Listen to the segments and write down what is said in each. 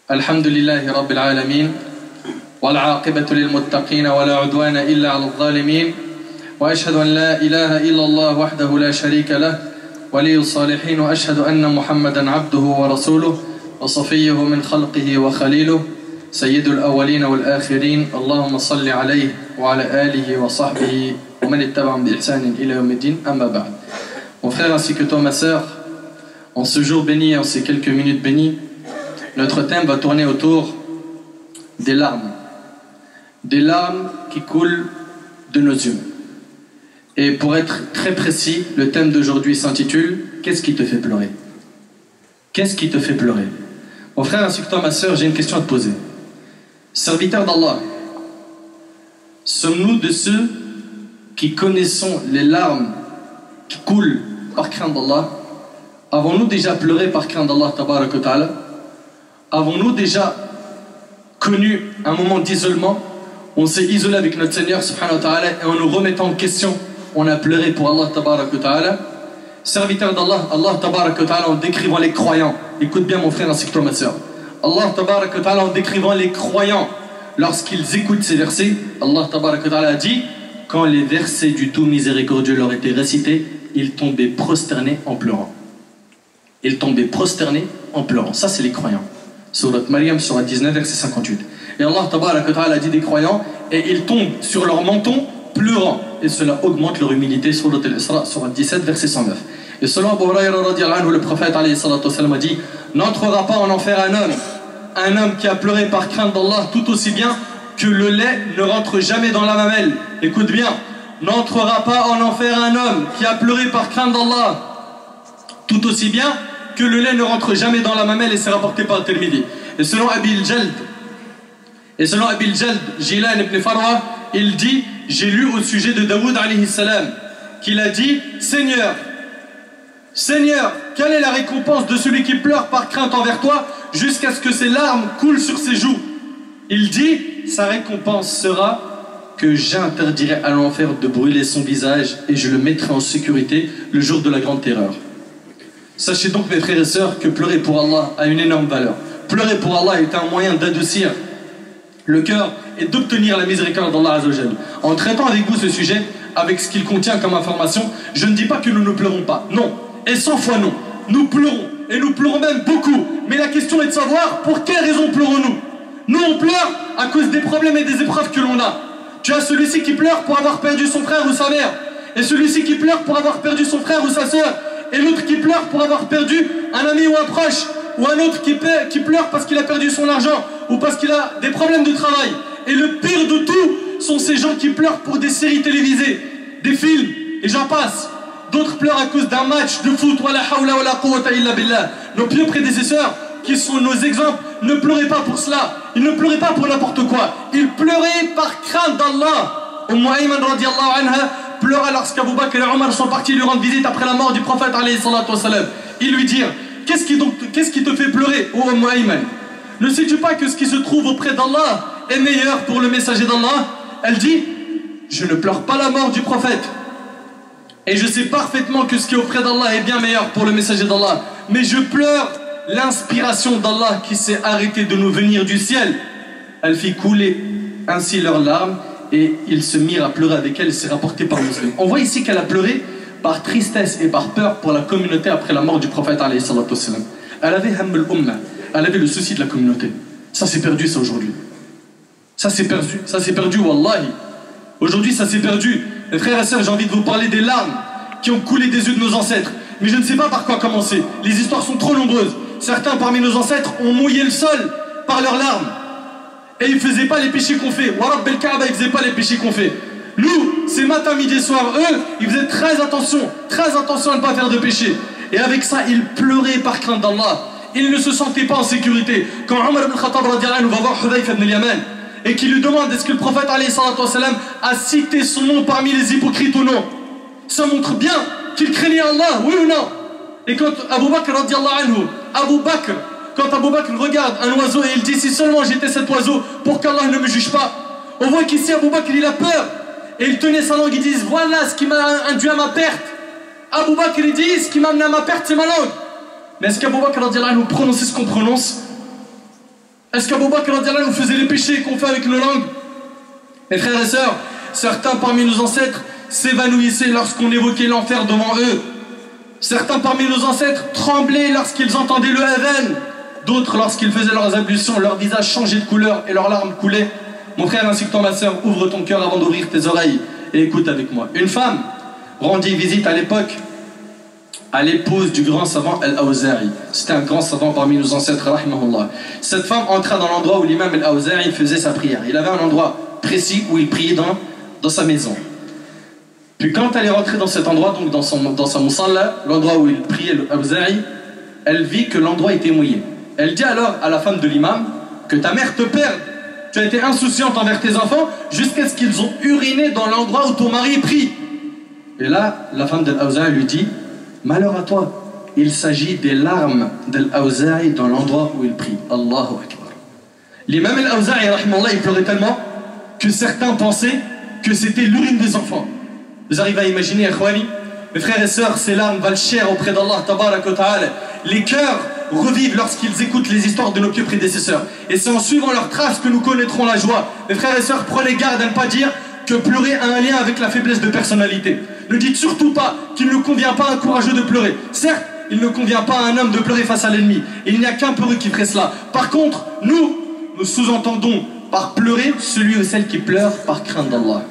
الحمد لله رب العالمين والعاقبة للمتقين ولا عدوان إلا على الظالمين وأشهد أن لا إله إلا الله وحده لا شريك له ولي الصالحين وأشهد أن محمدا عبده ورسوله وصفيه من خلقه وخليله سيد الأولين والآخرين اللهم صل عليه وعلى آله وصحبه ومن اتبعهم بإحسان إلى يوم الدين أما بعد. Mon frère ainsi que toi ma sœur, en ce jour béni et en ces quelques minutes bénies, notre thème va tourner autour des larmes qui coulent de nos yeux. Et pour être très précis, le thème d'aujourd'hui s'intitule « Qu'est-ce qui te fait pleurer ?» Qu'est-ce qui te fait pleurer? Mon frère ainsi que toi ma sœur, j'ai une question à te poser. Serviteur d'Allah, sommes-nous de ceux qui connaissons les larmes qui coulent par crainte d'Allah? Avons-nous déjà pleuré par crainte d'Allah tabarak wa ta'ala? Avons-nous déjà connu un moment d'isolement? On s'est isolé avec notre Seigneur subhanahu wa ta'ala et en nous remettant en question, on a pleuré pour Allah tabarak wa ta'ala. Serviteur d'Allah, Allah tabarak wa ta'ala en décrivant les croyants, écoute bien mon frère ainsi que toi ma sœur, Allah tabarak wa ta'ala en décrivant les croyants lorsqu'ils écoutent ces versets, Allah tabarak wa ta'ala a dit: quand les versets du tout miséricordieux leur étaient récités, ils tombaient prosternés en pleurant. Ils tombaient prosternés en pleurant. Ça c'est les croyants. Surat Maryam, surat 19, verset 58. Et Allah tabarak wa ta'ala a dit des croyants et ils tombent sur leur menton pleurant. Et cela augmente leur humilité. Surat Al-Isra, surat 17, verset 109. Et selon Abu Hurayra radiyallahu anhu, le prophète alayhi salatu wasalam a dit: n'entrera pas en enfer un homme qui a pleuré par crainte d'Allah tout aussi bien que le lait ne rentre jamais dans la mamelle. Écoute bien, n'entrera pas en enfer un homme qui a pleuré par crainte d'Allah tout aussi bien que le lait ne rentre jamais dans la mamelle, et c'est rapporté par Tirmidhi. Et selon Abil Jald, Jilan ibn Farwa, il dit: j'ai lu au sujet de Daoud alayhi salam qu'il a dit: Seigneur, quelle est la récompense de celui qui pleure par crainte envers toi jusqu'à ce que ses larmes coulent sur ses joues? Il dit: sa récompense sera que j'interdirai à l'enfer de brûler son visage et je le mettrai en sécurité le jour de la grande terreur. Sachez donc mes frères et sœurs que pleurer pour Allah a une énorme valeur. Pleurer pour Allah est un moyen d'adoucir le cœur et d'obtenir la miséricorde d'Allah Azzawajal. En traitant avec vous ce sujet, avec ce qu'il contient comme information, je ne dis pas que nous ne pleurons pas. Non, et 100 fois non. Nous pleurons, et nous pleurons même beaucoup. Mais la question est de savoir pour quelle raison pleurons-nous. Nous on pleure à cause des problèmes et des épreuves que l'on a. Tu as celui-ci qui pleure pour avoir perdu son frère ou sa mère, et celui-ci qui pleure pour avoir perdu son frère ou sa sœur, et l'autre qui pleure pour avoir perdu un ami ou un proche, ou un autre qui pleure parce qu'il a perdu son argent, ou parce qu'il a des problèmes de travail. Et le pire de tout sont ces gens qui pleurent pour des séries télévisées, des films, et j'en passe. D'autres pleurent à cause d'un match de foot. Wala hawla wala quwwata illa billah. Nos pieux prédécesseurs, qui sont nos exemples, ne pleuraient pas pour cela. Ils ne pleuraient pas pour n'importe quoi. Ils pleuraient par crainte d'Allah. Ayman radiyallahu anha pleura lorsqu'Abu Bakr et Omar sont partis lui rendre visite après la mort du prophète alayhi salatu wassalam. Ils lui dirent: qu'est-ce qui te fait pleurer, ô Ayman? Ne sais-tu pas que ce qui se trouve auprès d'Allah est meilleur pour le messager d'Allah? Elle dit: je ne pleure pas la mort du prophète, et je sais parfaitement que ce qui est auprès d'Allah est bien meilleur pour le messager d'Allah, mais je pleure l'inspiration d'Allah qui s'est arrêtée de nous venir du ciel. Elle fit couler ainsi leurs larmes et ils se mirent à pleurer avec elle. C'est rapporté par Muslim. On voit ici qu'elle a pleuré par tristesse et par peur pour la communauté après la mort du prophète alayhi salatu wassalam. Elle avait hamm al-umma, elle avait le souci de la communauté. Ça s'est perdu ça aujourd'hui. Ça s'est perdu wallahi. Aujourd'hui ça s'est perdu. Mes frères et sœurs, j'ai envie de vous parler des larmes qui ont coulé des yeux de nos ancêtres. Mais je ne sais pas par quoi commencer. Les histoires sont trop nombreuses. Certains parmi nos ancêtres ont mouillé le sol par leurs larmes. Et ils ne faisaient pas les péchés qu'on fait. Warab el Kaaba, ils ne faisaient pas les péchés qu'on fait. Nous, c'est matin, midi et soir. Eux, ils faisaient très attention à ne pas faire de péché. Et avec ça, ils pleuraient par crainte d'Allah. Ils ne se sentaient pas en sécurité. Quand Omar ibn Khattab radiyallahu anhu va voir Hudayfa ibn al-Yaman et qui lui demande est-ce que le prophète alayhi salatu wassalam a cité son nom parmi les hypocrites ou non, ça montre bien qu'il craignait Allah, oui ou non? Et quand Abu Bakr radiyallahu anhu, quand Abu Bakr regarde un oiseau et il dit: si seulement j'étais cet oiseau pour qu'Allah ne me juge pas. On voit qu'ici Abu Bakr il a peur et il tenait sa langue. Il dit: voilà ce qui m'a induit à ma perte. Abu Bakr il dit: ce qui m'a amené à ma perte c'est ma langue. Mais est-ce qu'Abu Bakr radiyallahu anhu prononçait ce qu'on prononce? Est-ce qu'Abou Bakr nous faisait les péchés qu'on fait avec nos langues? Mes frères et sœurs, certains parmi nos ancêtres s'évanouissaient lorsqu'on évoquait l'enfer devant eux. Certains parmi nos ancêtres tremblaient lorsqu'ils entendaient le Adhan. D'autres, lorsqu'ils faisaient leurs ablutions, leur visage changeait de couleur et leurs larmes coulaient. Mon frère ainsi que toi, ma sœur, ouvre ton cœur avant d'ouvrir tes oreilles et écoute avec moi. Une femme rendit visite à l'époque à l'épouse du grand savant Al-Awza'i. C'était un grand savant parmi nos ancêtres, rahimahullah. Cette femme entra dans l'endroit où l'imam Al-Awza'i faisait sa prière. Il avait un endroit précis où il priait dans sa maison. Puis quand elle est rentrée dans cet endroit, donc dans sa musalla, l'endroit où il priait Al-Awza'i, elle vit que l'endroit était mouillé. Elle dit alors à la femme de l'imam que ta mère te perde. Tu as été insouciante envers tes enfants jusqu'à ce qu'ils ont uriné dans l'endroit où ton mari prie. Et là, la femme d'Al-Awza'i lui dit: malheur à toi, il s'agit des larmes d'Al-Awza'i dans l'endroit où il prie. Allahu Akbar. L'imam Al-Awza'i, rahimahullah, il pleurait tellement que certains pensaient que c'était l'urine des enfants. Vous arrivez à imaginer, akhwani? Mes frères et sœurs, ces larmes valent cher auprès d'Allah tabarak wa ta'ala. Les cœurs revivent lorsqu'ils écoutent les histoires de nos pieux prédécesseurs. Et c'est en suivant leurs traces que nous connaîtrons la joie. Mes frères et sœurs, prenez garde à ne pas dire que pleurer a un lien avec la faiblesse de personnalité. Ne dites surtout pas qu'il ne convient pas à un courageux de pleurer. Certes, il ne convient pas à un homme de pleurer face à l'ennemi. Et il n'y a qu'un peureux qui ferait cela. Par contre, nous sous-entendons par pleurer celui ou celle qui pleure par crainte d'Allah,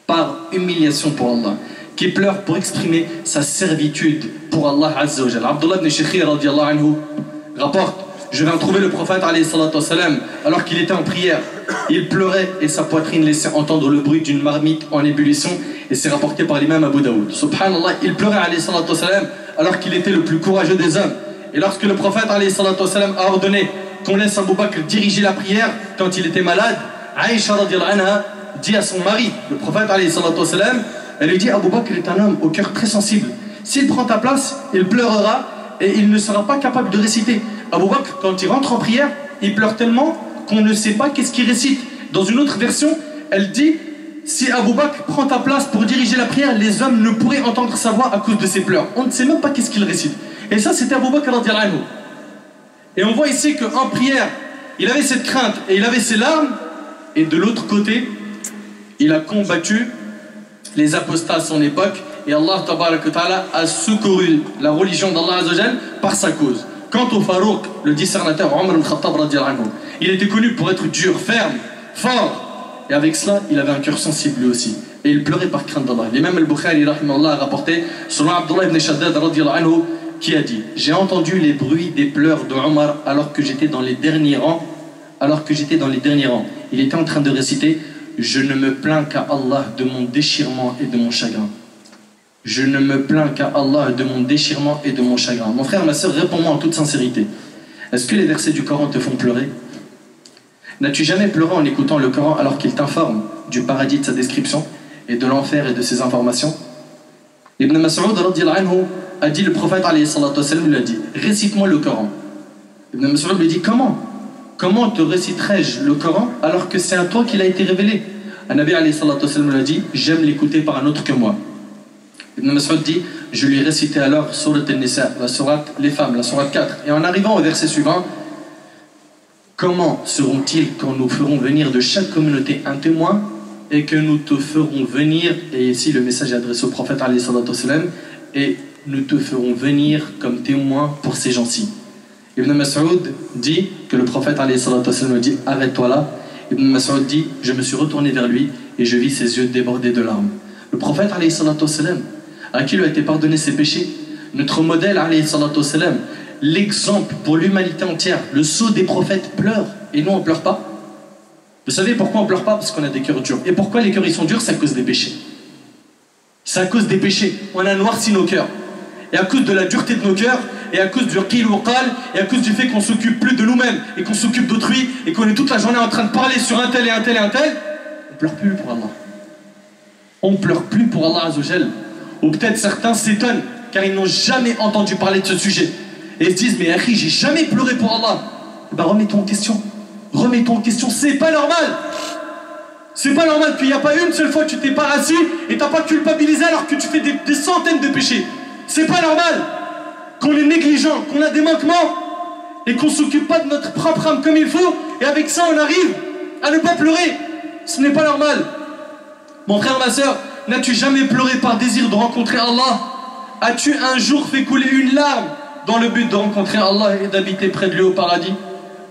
par humiliation pour Allah, qui pleure pour exprimer sa servitude pour Allah Azza wa Jalla. Abdullah ibn Shikhir radiyallahu anhu rapporte: je viens trouver le prophète alayhi salatu wassalam alors qu'il était en prière. Il pleurait et sa poitrine laissait entendre le bruit d'une marmite en ébullition, et c'est rapporté par l'imam Abu Daoud. Subhanallah, il pleurait alayhi salatu wassalam alors qu'il était le plus courageux des hommes. Et lorsque le prophète alayhi salatu wassalam a ordonné qu'on laisse Abu Bakr diriger la prière quand il était malade, Aïcha radiyallahu anha dit à son mari, le prophète alayhi salatu wassalam, elle lui dit: Abu Bakr est un homme au cœur très sensible. S'il prend ta place, il pleurera et il ne sera pas capable de réciter. Abu Bakr, quand il rentre en prière, il pleure tellement qu'on ne sait pas qu'est-ce qu'il récite. Dans une autre version, elle dit: si Abu Bakr prend ta place pour diriger la prière, les hommes ne pourraient entendre sa voix à cause de ses pleurs. On ne sait même pas qu'est-ce qu'il récite. Et ça, c'était Abu Bakr radiyallahu anhu. Et on voit ici qu'en prière, il avait cette crainte et il avait ses larmes. Et de l'autre côté, il a combattu les apostats à son époque, et Allah tabaraka ta'ala a secouru la religion d'Allah Azza wa Jal par sa cause. Quant au Farouk, le discernateur Omar ibn Khattab radiyallahu anhu, il était connu pour être dur, ferme, fort, et avec cela il avait un cœur sensible lui aussi, et il pleurait par crainte d'Allah. L'imam al-Bukhari rahimahullah a rapporté selon Abdullah ibn Shaddad radiyallahu anhu, qui a dit: j'ai entendu les bruits des pleurs de Omar alors que j'étais dans les derniers rangs. Il était en train de réciter: je ne me plains qu'à Allah de mon déchirement et de mon chagrin. Je ne me plains qu'à Allah de mon déchirement et de mon chagrin. Mon frère, ma soeur, réponds-moi en toute sincérité. Est-ce que les versets du Coran te font pleurer? N'as-tu jamais pleuré en écoutant le Coran alors qu'il t'informe du paradis de sa description et de l'enfer et de ses informations? Ibn Mas'ud radiyallahu anhu a dit, le prophète alayhi salatu wassalam lui a dit: récite-moi le Coran. Ibn Mas'ud lui dit: Comment te réciterai-je le Coran alors que c'est à toi qu'il a été révélé? Nabi alayhi salatu wassalam lui a dit: j'aime l'écouter par un autre que moi. Ibn Mas'ud dit: je lui récitais alors Surat An-Nisa, la sourate Les Femmes, la sourate 4. Et en arrivant au verset suivant: comment seront-ils quand nous ferons venir de chaque communauté un témoin et que nous te ferons venir, et ici le message est adressé au prophète alayhi salatu wassalam, et nous te ferons venir comme témoin pour ces gens-ci. Ibn Mas'ud dit que le prophète alayhi salatu wassalam dit: arrête-toi là. Ibn Mas'ud dit: je me suis retourné vers lui et je vis ses yeux débordés de larmes. Le prophète alayhi salatu wassalam, à qui lui a été pardonné ses péchés, notre modèle alayhi salatu wassalam, l'exemple pour l'humanité entière, le sceau des prophètes, pleure, et nous on pleure pas. Vous savez pourquoi on pleure pas? Parce qu'on a des cœurs durs. Et pourquoi les cœurs ils sont durs? C'est à cause des péchés. C'est à cause des péchés. On a noirci nos cœurs. Et à cause de la dureté de nos cœurs, et à cause du qil ou qal, et à cause du fait qu'on s'occupe plus de nous-mêmes et qu'on s'occupe d'autrui, et qu'on est toute la journée en train de parler sur un tel et un tel et un tel, on pleure plus pour Allah. On pleure plus pour Allah Azza wa Jal. Ou peut-être certains s'étonnent car ils n'ont jamais entendu parler de ce sujet et se disent: mais Akhi, j'ai jamais pleuré pour Allah. Ben remets-toi en question. Remets-toi en question, c'est pas normal. C'est pas normal qu'il n'y a pas une seule fois que tu t'es pas assis et t'as pas culpabilisé alors que tu fais des centaines de péchés. C'est pas normal qu'on est négligent, qu'on a des manquements et qu'on ne s'occupe pas de notre propre âme comme il faut, et avec ça on arrive à ne pas pleurer. Ce n'est pas normal. Mon frère, ma soeur, n'as-tu jamais pleuré par désir de rencontrer Allah? As-tu un jour fait couler une larme dans le but de rencontrer Allah et d'habiter près de lui au paradis?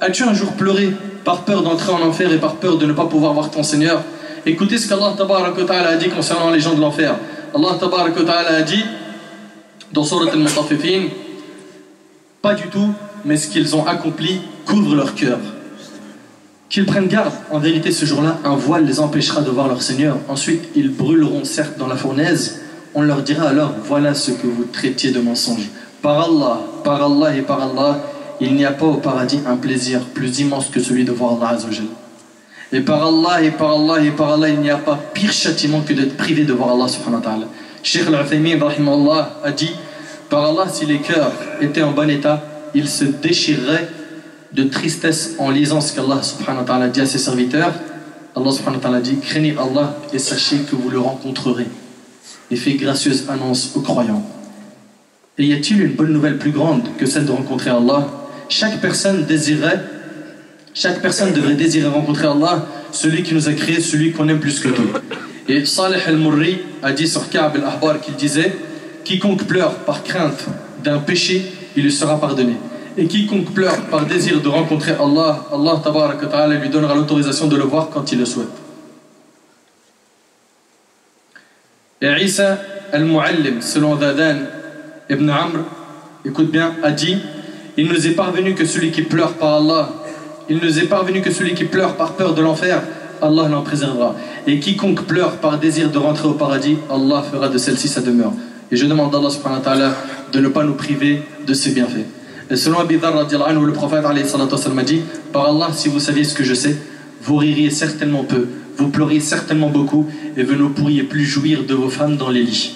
As-tu un jour pleuré par peur d'entrer en enfer et par peur de ne pas pouvoir voir ton Seigneur? Écoutez ce qu'Allah Tabaraka wa Ta'ala a dit concernant les gens de l'enfer. Allah Tabaraka wa Ta'ala a dit dans Surat Al-Mutaffifin, pas du tout, mais ce qu'ils ont accompli couvre leur cœur. Qu'ils prennent garde, en vérité ce jour-là, un voile les empêchera de voir leur Seigneur. Ensuite, ils brûleront certes dans la fournaise. On leur dira alors, voilà ce que vous traitiez de mensonge. Par Allah et par Allah, il n'y a pas au paradis un plaisir plus immense que celui de voir Allah Azza wa Jal. Et par Allah et par Allah et par Allah, il n'y a pas pire châtiment que d'être privé de voir Allah subhanahu wa ta'ala. Cheikh Al-Uthaymin rahimahullah a dit, par Allah, si les cœurs étaient en bon état, ils se déchireraient de tristesse en lisant ce qu'Allah subhanahu wa ta'ala dit à ses serviteurs. Allah subhanahu wa ta'ala dit, craignez Allah et sachez que vous le rencontrerez. Et fait gracieuse annonce aux croyants. Et y a-t-il une bonne nouvelle plus grande que celle de rencontrer Allah? Chaque personne devrait désirer rencontrer Allah, celui qui nous a créé, celui qu'on aime plus que tout. Et Salih al-Murri a dit sur Ka'b al-Ahbar qu'il disait, quiconque pleure par crainte d'un péché, il lui sera pardonné. Et quiconque pleure par désir de rencontrer Allah, Allah Tabaraka wa Ta'ala lui donnera l'autorisation de le voir quand il le souhaite. Et Isa al-Muallim, selon Dhadan ibn Amr, écoute bien, a dit, il nous est parvenu que celui qui pleure par Allah, il nous est parvenu que celui qui pleure par peur de l'enfer, Allah l'en préservera. Et quiconque pleure par désir de rentrer au paradis, Allah fera de celle-ci sa demeure. Et je demande à Allah subhanahu wa ta'ala de ne pas nous priver de ses bienfaits. Et selon Abi Dharr radiallahu anhu, le prophète alayhi salatu wa sallam a dit, par Allah, si vous saviez ce que je sais, vous ririez certainement peu, vous pleuriez certainement beaucoup, et vous ne pourriez plus jouir de vos femmes dans les lits.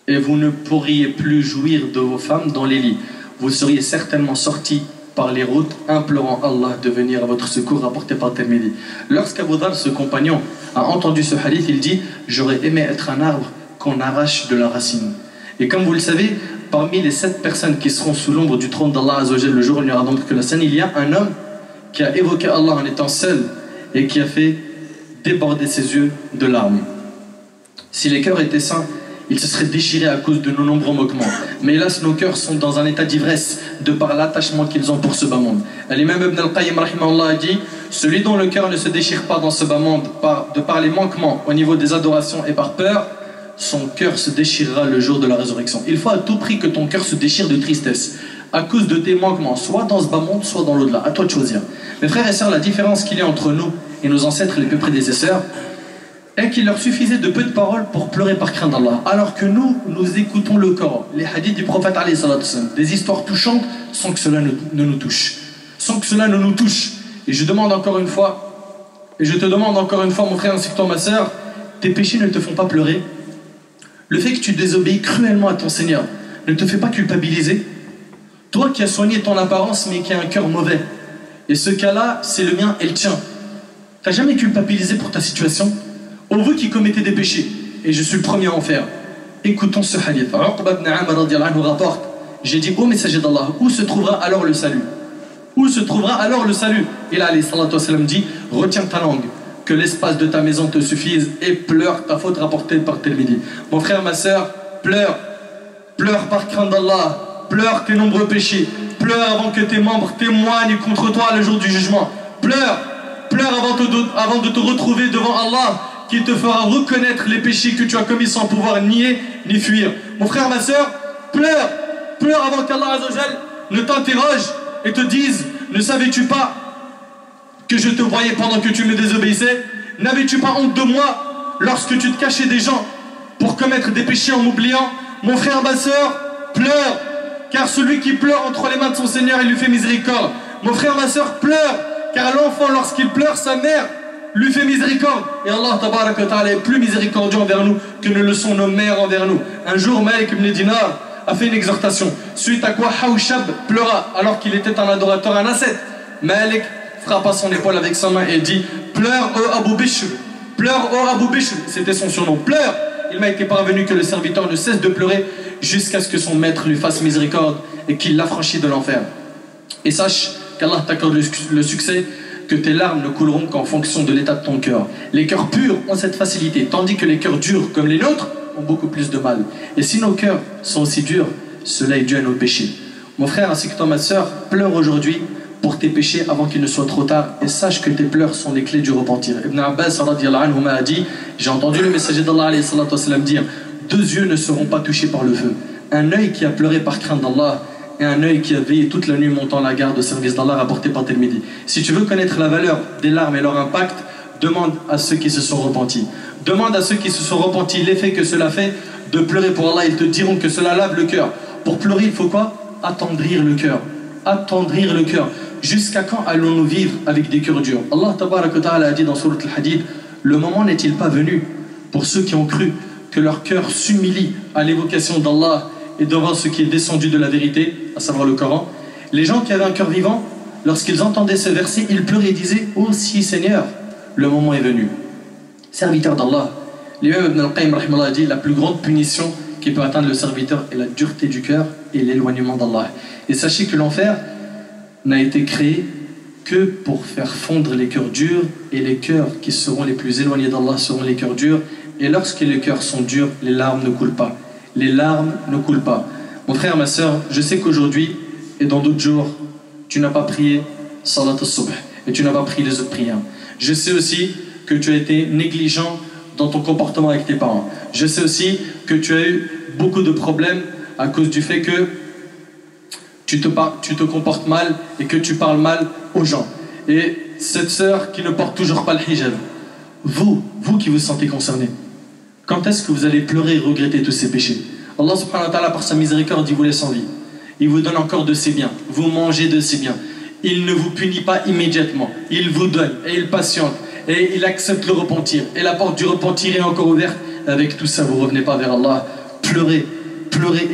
Et vous ne pourriez plus jouir de vos femmes dans les lits. Vous seriez certainement sortis par les routes, implorant Allah de venir à votre secours, rapporté par Tirmidhi. Lorsqu'Abu Dharr, ce compagnon, a entendu ce hadith, il dit, j'aurais aimé être un arbre qu'on arrache de la racine. Et comme vous le savez, parmi les 7 personnes qui seront sous l'ombre du trône d'Allah Azza wa Jal, le jour où il n'y aura donc que la scène, il y a un homme qui a évoqué Allah en étant seul et qui a fait déborder ses yeux de larmes. Si les cœurs étaient sains, ils se seraient déchirés à cause de nos nombreux moquements. Mais hélas, nos cœurs sont dans un état d'ivresse de par l'attachement qu'ils ont pour ce bas monde. L'imam Ibn al-Qayyim rahimahullah a dit, celui dont le cœur ne se déchire pas dans ce bas monde de par les manquements au niveau des adorations et par peur, son cœur se déchirera le jour de la résurrection. Il faut à tout prix que ton cœur se déchire de tristesse à cause de tes manquements, soit dans ce bas monde, soit dans l'au-delà. À toi de choisir. Mes frères et sœurs, la différence qu'il y a entre nous et nos ancêtres les plus prédécesseurs est qu'il leur suffisait de peu de paroles pour pleurer par crainte d'Allah, alors que nous écoutons le Coran, les hadiths du prophète alayhi salatu wasallam, des histoires touchantes sans que cela ne nous touche. Sans que cela ne nous touche. Et je demande encore une fois, mon frère ainsi que toi ma sœur, tes péchés ne te font pas pleurer. Le fait que tu désobéis cruellement à ton Seigneur ne te fait pas culpabiliser. Toi qui as soigné ton apparence mais qui as un cœur mauvais. Et ce cas-là, c'est le mien et le tien. T'as jamais culpabilisé pour ta situation? Ô vous qui commettez des péchés, et je suis le premier à en faire, écoutons ce hadith. Uqba ibn Amr radiallahu anhu rapporte, j'ai dit, ô messager d'Allah, où se trouvera alors le salut? Où se trouvera alors le salut? Et là, alayhi salatu wassalam dit, retiens ta langue, que l'espace de ta maison te suffise, et pleure ta faute rapportée par Tirmidhi. Mon frère, ma sœur, pleure par crainte d'Allah, pleure tes nombreux péchés, pleure avant que tes membres témoignent contre toi le jour du jugement, pleure avant de te retrouver devant Allah, qui te fera reconnaître les péchés que tu as commis sans pouvoir nier ni fuir. Mon frère, ma sœur, pleure avant qu'Allah Azza wa Jal ne t'interroge et te dise, ne savais-tu pas que je te voyais pendant que tu me désobéissais? N'avais-tu pas honte de moi lorsque tu te cachais des gens pour commettre des péchés en m'oubliant? Mon frère, ma sœur, pleure, car celui qui pleure entre les mains de son Seigneur, il lui fait miséricorde. Mon frère, ma sœur, pleure, car l'enfant, lorsqu'il pleure, sa mère lui fait miséricorde. Et Allah tabaraka wa ta'ala est plus miséricordieux envers nous que ne le sont nos mères envers nous. Un jour, Malik ibn Dinar a fait une exhortation, suite à quoi Hawshab pleura alors qu'il était un adorateur, un ascète. Malik frappa son épaule avec sa main et dit, pleure ô Abu Bishr, pleure ô Abu Bishr, c'était son surnom, pleure. Il m'a été parvenu que le serviteur ne cesse de pleurer jusqu'à ce que son maître lui fasse miséricorde et qu'il l'affranchisse de l'enfer. Et sache qu'Allah t'accorde le succès, que tes larmes ne couleront qu'en fonction de l'état de ton cœur. Les cœurs purs ont cette facilité, tandis que les cœurs durs comme les nôtres ont beaucoup plus de mal. Et si nos cœurs sont aussi durs, cela est dû à nos péchés. Mon frère ainsi que toi ma sœur, pleure aujourd'hui pour tes péchés avant qu'il ne soit trop tard, et sache que tes pleurs sont les clés du repentir. Ibn Abbas radiyallahu anhu a dit, j'ai entendu le messager d'Allah alayhi salatu wasalam dire, deux yeux ne seront pas touchés par le feu. Un œil qui a pleuré par crainte d'Allah et un œil qui a veillé toute la nuit montant la garde au service d'Allah rapporté par Tirmidhi. Si tu veux connaître la valeur des larmes et leur impact, demande à ceux qui se sont repentis. Demande à ceux qui se sont repentis l'effet que cela fait de pleurer pour Allah. Ils te diront que cela lave le cœur. Pour pleurer, il faut quoi? Attendrir le cœur. Attendrir le cœur. Jusqu'à quand allons-nous vivre avec des cœurs durs? Allah tabaraka wa ta'ala a dit dans Surat al-Hadid, le moment n'est-il pas venu pour ceux qui ont cru que leur cœur s'humilie à l'évocation d'Allah et devant ce qui est descendu de la vérité, à savoir le Coran. Les gens qui avaient un cœur vivant, lorsqu'ils entendaient ce verset, ils pleuraient et disaient « Oh si Seigneur, le moment est venu ». Serviteur d'Allah, l'imam Ibn al-Qayyim a dit la plus grande punition qui peut atteindre le serviteur est la dureté du cœur et l'éloignement d'Allah. Et sachez que l'enfer n'a été créé que pour faire fondre les cœurs durs, et les cœurs qui seront les plus éloignés d'Allah seront les cœurs durs. Et lorsque les cœurs sont durs, les larmes ne coulent pas. Les larmes ne coulent pas. Mon frère, ma soeur, je sais qu'aujourd'hui et dans d'autres jours, tu n'as pas prié Salat al-Subh et tu n'as pas prié les autres prières. Je sais aussi que tu as été négligent dans ton comportement avec tes parents. Je sais aussi que tu as eu beaucoup de problèmes à cause du fait que tu te comportes mal et que tu parles mal aux gens. Et cette sœur qui ne porte toujours pas le hijab, vous qui vous sentez concerné, quand est-ce que vous allez pleurer et regretter tous ces péchés? Allah subhanahu wa ta'ala par sa miséricorde il vous laisse en vie. Il vous donne encore de ses biens. Vous mangez de ses biens. Il ne vous punit pas immédiatement. Il vous donne et il patiente. Et il accepte le repentir. Et la porte du repentir est encore ouverte. Avec tout ça, vous ne revenez pas vers Allah. Pleurez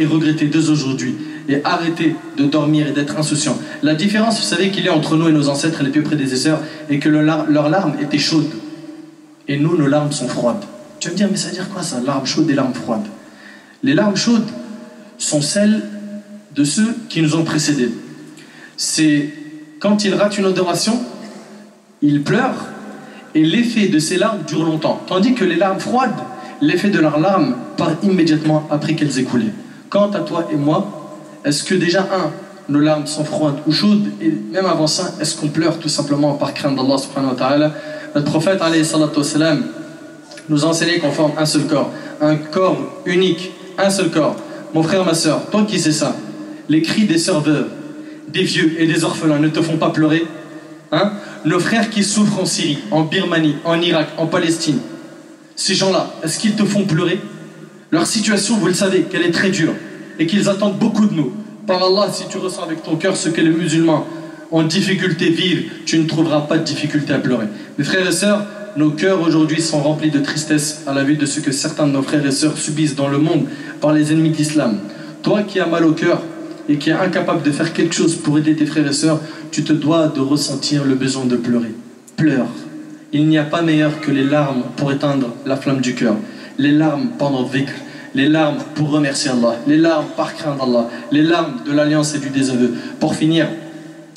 et regrettez dès aujourd'hui. Et arrêtez de dormir et d'être insouciant. La différence, vous savez, qu'il y a entre nous et nos ancêtres, les plus prédécesseurs, est que leurs larmes étaient chaudes. Et nous, nos larmes sont froides. Tu vas me dire, mais ça veut dire quoi ça, larmes chaudes et larmes froides? Les larmes chaudes sont celles de ceux qui nous ont précédés. C'est quand ils ratent une adoration, ils pleurent, et l'effet de ces larmes dure longtemps. Tandis que les larmes froides, l'effet de leurs larmes part immédiatement après qu'elles aient coulé. Quant à toi et moi, est-ce que déjà, nos larmes sont froides ou chaudes? Et même avant ça, est-ce qu'on pleure tout simplement par crainte d'Allah subhanahu wa ta'ala? Notre prophète alayhi salatu wassalam nous a enseigné qu'on forme un seul corps. Un corps unique, un seul corps. Mon frère, ma soeur, toi qui sais ça, les cris des sœurs veuves, des vieux et des orphelins ne te font pas pleurer? Nos frères qui souffrent en Syrie, en Birmanie, en Irak, en Palestine, ces gens-là, est-ce qu'ils te font pleurer? Leur situation, vous le savez, qu'elle est très dure et qu'ils attendent beaucoup de nous. Par Allah, si tu ressens avec ton cœur ce que les musulmans en difficulté vivent, tu ne trouveras pas de difficulté à pleurer. Mes frères et sœurs, nos cœurs aujourd'hui sont remplis de tristesse à la vue de ce que certains de nos frères et sœurs subissent dans le monde par les ennemis de l'islam. Toi qui as mal au cœur et qui es incapable de faire quelque chose pour aider tes frères et sœurs, tu te dois de ressentir le besoin de pleurer. Pleure. Il n'y a pas meilleur que les larmes pour éteindre la flamme du cœur. Les larmes pendant le dhikr, les larmes pour remercier Allah, les larmes par crainte d'Allah, les larmes de l'alliance et du désaveu. Pour finir,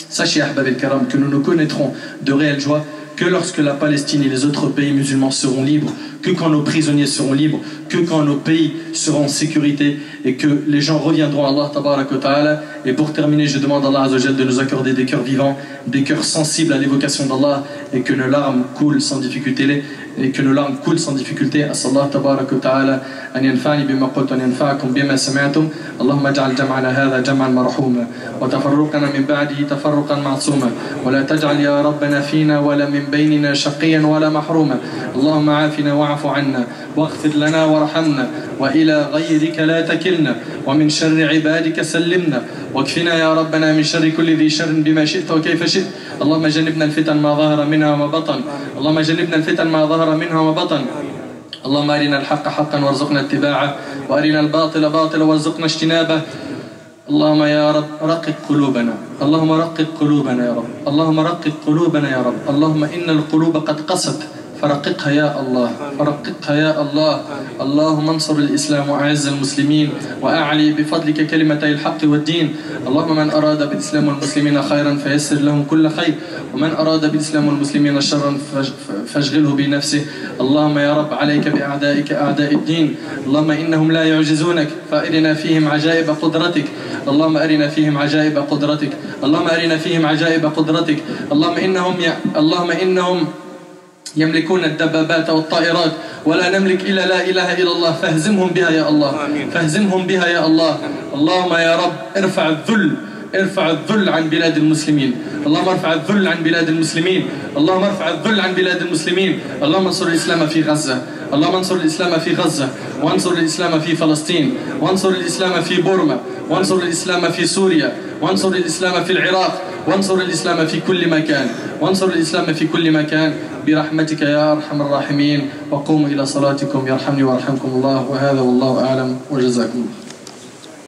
sachez, Ahbab el-Karam, que nous ne connaîtrons de réelle joie que lorsque la Palestine et les autres pays musulmans seront libres, que quand nos prisonniers seront libres, que quand nos pays seront en sécurité et que les gens reviendront à Allah tabaraka wa ta'ala. Et pour terminer, je demande à Allah Azza wa Jal de nous accorder des cœurs vivants, des cœurs sensibles à l'évocation d'Allah, et que nos larmes coulent sans difficulté. أسأل الله تبارك وتعالى أن ينفعني بما قلت وأن ينفعكم بما سمعتم. اللهم اجعل جمعنا هذا جمعا مرحوما وتفرقنا من بعده تفرقا معصوما ولا تجعل يا ربنا فينا ولا من بيننا شقيا ولا محروما. اللهم عافنا واعف عنا واغفر لنا وارحمنا وإلى غيرك لا تكلنا ومن شر عبادك سلمنا واكفنا يا ربنا من شر كل ذي شر بما شئت وكيف شئت. اللهم جنبنا الفتن ما ظهر منها وما بطن. اللهم جنبنا الفتن ما ظهر منها وما بطن. اللهم أرنا الحق حقا وارزقنا اتباعه وأرنا الباطل باطلا وارزقنا اجتنابه. اللهم يا رب رقق قلوبنا. اللهم رقق قلوبنا يا رب. اللهم رقق قلوبنا يا رب. اللهم إن القلوب قد قست فرققها يا الله، فرققها يا الله. اللهم انصر الإسلام وأعز المسلمين وأعلي بفضلك كلمتي الحق والدين. اللهم من أراد بالإسلام والمسلمين خيرا فيسر لهم كل خير، ومن أراد بالإسلام والمسلمين شرا فاشغله بنفسه. اللهم يا رب عليك بأعدائك أعداء الدين، اللهم إنهم لا يعجزونك فأرنا فيهم عجائب قدرتك. اللهم أرنا فيهم عجائب قدرتك، اللهم أرنا فيهم عجائب قدرتك. اللهم إنهم يملكون الدبابات والطائرات ولا نملك إلا لا إله إلا الله، فاهزمهم بها يا الله، فاهزمهم بها يا الله. اللهم يا رب ارفع الذل عن بلاد المسلمين، اللهم ارفع الذل عن بلاد المسلمين، اللهم ارفع الذل عن بلاد المسلمين. اللهم انصر الإسلام في غزة، اللهم انصر الإسلام في غزة، وانصر الإسلام في فلسطين، وانصر الإسلام في بورما، وانصر الإسلام في سوريا، وانصر الإسلام في العراق، وانصر الإسلام في كل مكان، وانصر الإسلام في كل مكان برحمتك يا أرحم الراحمين. وقوموا إلى صلاتكم يرحمني ويرحمكم الله. وهذا والله أعلم وجزاكم الله.